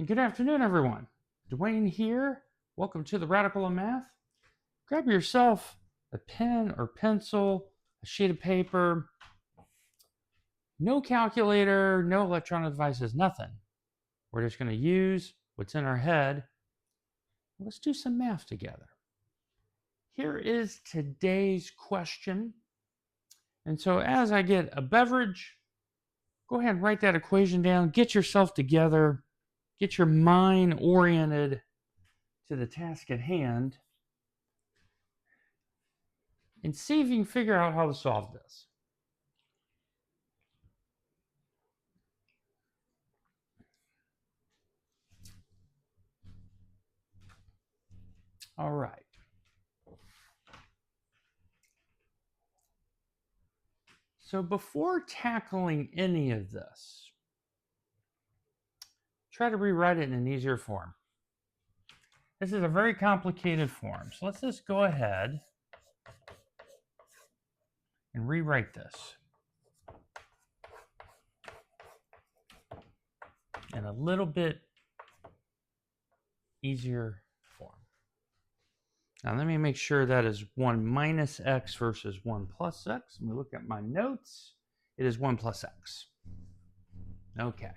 And good afternoon, everyone. Dwayne here. Welcome to the Radical of Math. Grab yourself a pen or pencil, a sheet of paper. No calculator, no electronic devices, nothing. We're just going to use what's in our head. Let's do some math together. Here is today's question. And so as I get a beverage, go ahead and write that equation down. Get yourself together. Get your mind oriented to the task at hand. And see if you can figure out how to solve this. All right. So before tackling any of this, try to rewrite it in an easier form. This is a very complicated form. So let's just go ahead and rewrite this in a little bit easier form. Now let me make sure that is 1 minus x versus 1 plus x. Let me look at my notes. It is 1 plus x. Okay.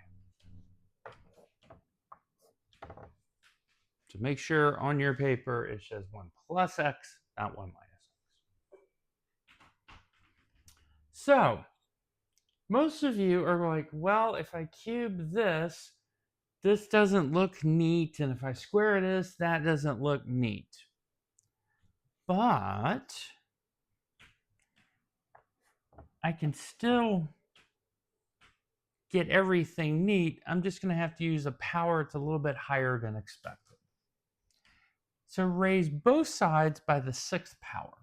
So make sure on your paper it says 1 plus x, not 1 minus x. So most of you are like, well, if I cube this, this doesn't look neat. And if I square this, that doesn't look neat. But I can still get everything neat. I'm just going to have to use a power that's a little bit higher than expected. So raise both sides by the 6th power.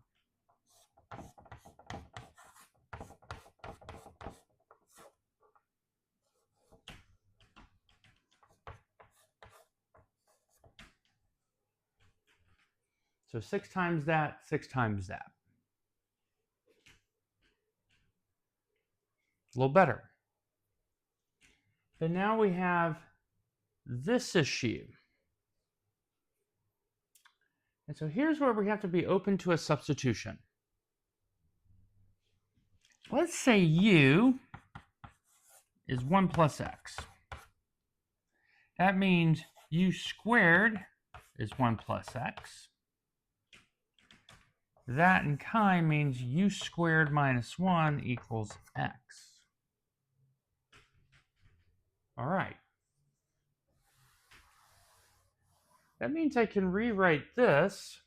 So 6 times that, 6 times that. A little better. But now we have this issue. And so here's where we have to be open to a substitution. Let's say u is 1 plus x. That means u squared is 1 plus x. That in chi means u squared minus 1 equals x. All right. That means I can rewrite this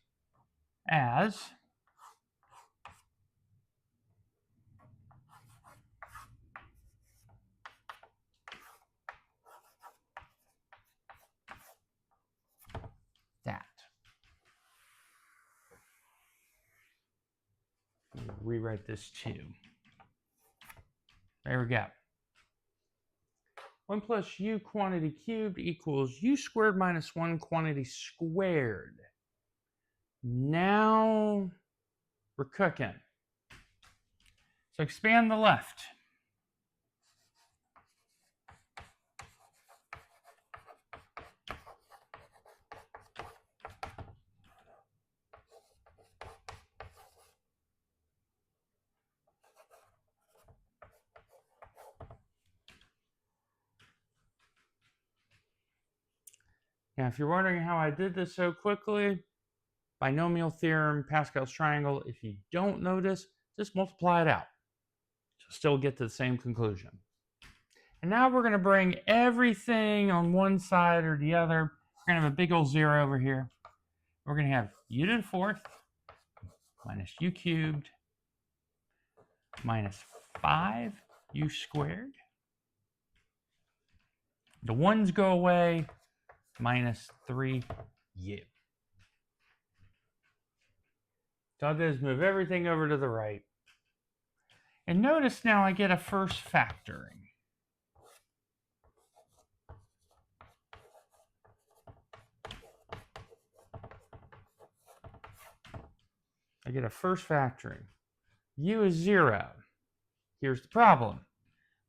as that. Rewrite this too. There we go. 1 plus u quantity cubed equals u squared minus 1 quantity squared. Now we're cooking. So expand the left. Now, if you're wondering how I did this so quickly, binomial theorem, Pascal's triangle, if you don't notice, just multiply it out. You'll still get to the same conclusion. And now we're going to bring everything on one side or the other. We're going to have a big old 0 over here. We're going to have u to the 4th minus u cubed minus 5u squared. The 1's go away, minus 3u. So I'll do is move everything over to the right. And notice now I get a first factoring. I get a first factoring. U is 0. Here's the problem.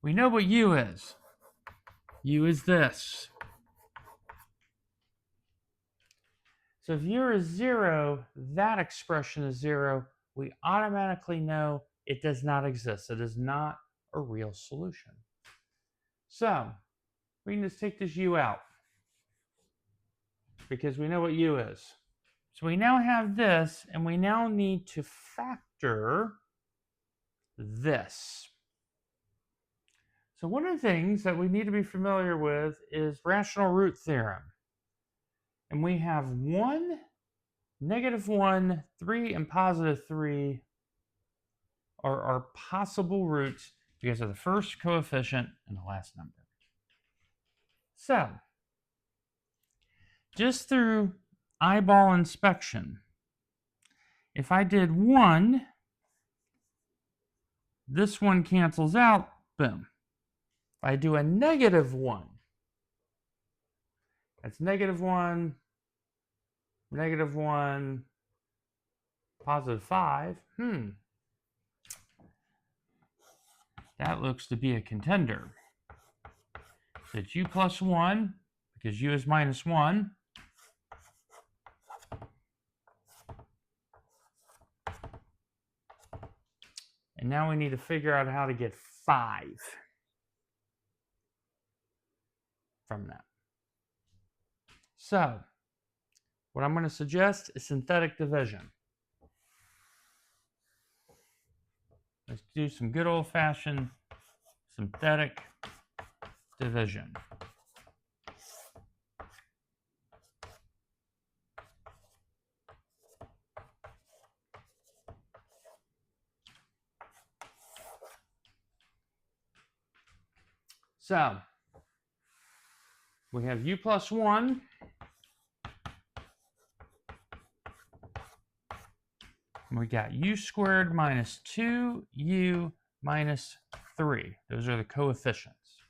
We know what u is. U is this. So if u is 0, that expression is 0. We automatically know it does not exist. It is not a real solution. So we can just take this u out because we know what u is. So we now have this, and we now need to factor this. So one of the things that we need to be familiar with is rational root theorem. And we have 1, -1, 3, and +3 are our possible roots because of the first coefficient and the last number. So, just through eyeball inspection, if I did 1, this one cancels out, boom. If I do a -1, that's -1, -1, +5. That looks to be a contender. So it's u plus 1, because u is -1. And now we need to figure out how to get 5 from that. So, what I'm going to suggest is synthetic division. Let's do some good old-fashioned synthetic division. So, we have u plus 1. We got u squared minus 2u minus 3. Those are the coefficients.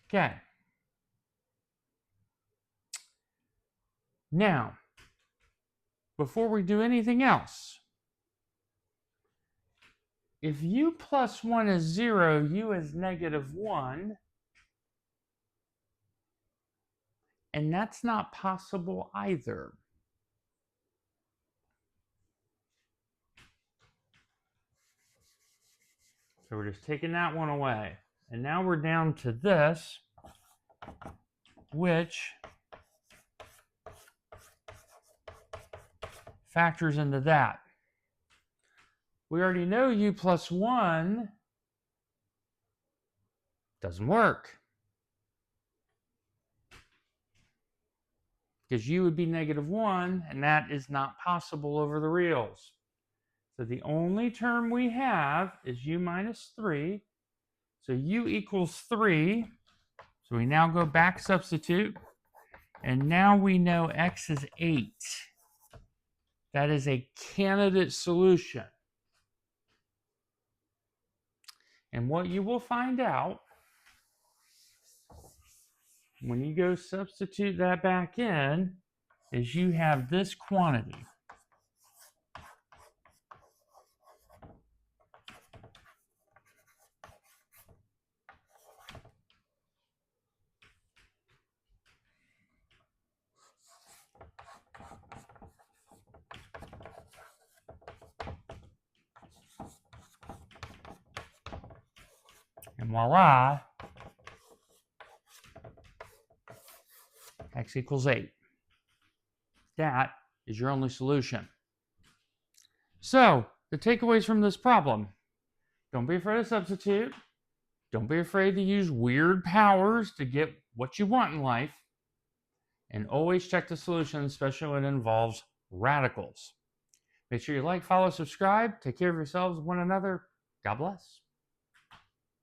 Okay. Now, before we do anything else, if u plus 1 is 0, u is -1, and that's not possible either. So we're just taking that one away. And now we're down to this, which factors into that. We already know u plus 1 doesn't work, because u would be -1, and that is not possible over the reals. So the only term we have is u minus 3. So u equals 3. So we now go back substitute, and now we know x is 8. That is a candidate solution. And what you will find out when you go substitute that back in is you have this quantity. And voila, x equals 8. That is your only solution. So, the takeaways from this problem: don't be afraid to substitute. Don't be afraid to use weird powers to get what you want in life. And always check the solution, especially when it involves radicals. Make sure you like, follow, subscribe. Take care of yourselves and one another. God bless.